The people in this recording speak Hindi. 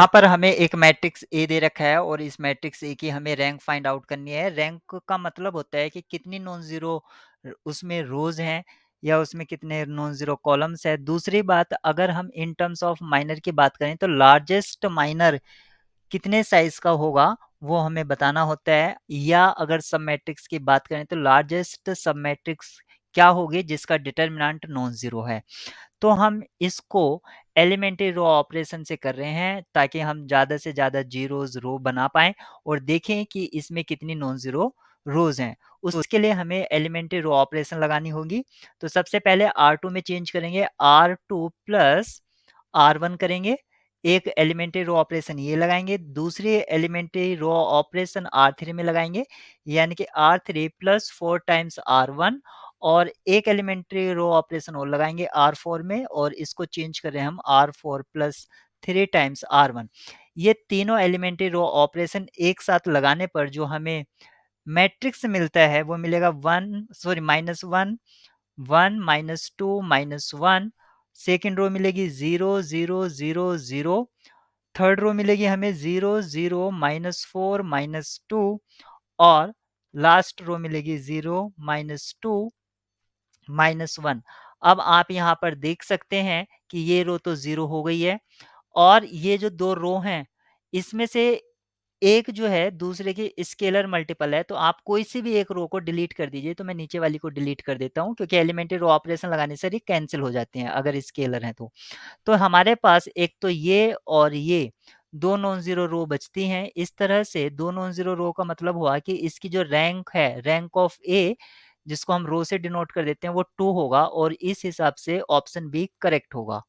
यहाँ पर हमें एक मैट्रिक्स ए दे रखा है और इस मैट्रिक्स ए की हमें रैंक फाइंड आउट करनी है। रैंक का मतलब होता है कि कितनी नॉन ज़ीरो उसमें रोज़ हैं या उसमें कितने नॉन ज़ीरो कॉलम्स हैं। दूसरी बात, अगर हम इन टर्म्स ऑफ माइनर की बात करें तो लार्जेस्ट माइनर कितने साइज़ का होगा वो हमें बताना होता है, या अगर सब मैट्रिक्स की बात करें तो लार्जेस्ट सब मैट्रिक्स क्या होगी जिसका डिटरमिनेंट नॉन ज़ीरो है। तो हम इसको एलिमेंट्री रो ऑपरेशन से कर रहे हैं ताकि हम ज़्यादा से ज़्यादा ज़ीरोज़ रो बना पाएँ और देखें कि इसमें कितनी नॉन ज़ीरो रोज़ हैं। उसके लिए हमें एलिमेंट्री रो ऑपरेशन लगानी होगी। तो सबसे पहले R2 में चेंज करेंगे, R2 प्लस R1 करेंगे। एक एलिमेंट्री रो ऑपरेशन ये लगाएँगे, दूसरी एलिमेंट्री रो ऑपरेशन R3 में लगाएँगे, यानी कि R3 प्लस 4 टाइम्स R1 और एक एलिमेंट्री रो ऑपरेशन और लगाएँगे R4 में और इसको चेंज कर रहे हैं हम R4 प्लस 3 टाइम्स R1। ये तीनों एलिमेंट्री रो ऑपरेशन एक साथ लगाने पर जो हमें मैट्रिक्स मिलता है वो मिलेगा -1, 1, -2, -1। सेकंड रो मिलेगी 0, 0, 0, 0। थर्ड रो मिलेगी हमें 0, 0, -4, -2 और लास्ट रो मिलेगी 0, -2, -1। अब आप यहाँ पर देख सकते हैं कि ये रो तो 0 हो गई है और ये जो 2 रो हैं, इसमें से एक जो है दूसरे की स्केलर मल्टीपल है, तो आप कोई सी भी एक रो को डिलीट कर दीजिए। तो मैं नीचे वाली को डिलीट कर देता हूँ क्योंकि एलिमेंट्री रो ऑपरेशन लगाने से ये कैंसल हो जाते हैं अगर स्केलर हैं तो। तो हमारे पास एक तो ये और ये 2 नॉन ज़ीरो रो बचती हैं। इस तरह से 2 नॉन ज़ीरो रो का मतलब हुआ कि इसकी जो रैंक है, रैंक ऑफ ए जिसको हम रो से डिनोट कर देते हैं वो 2 होगा और इस हिसाब से ऑप्शन बी करेक्ट होगा।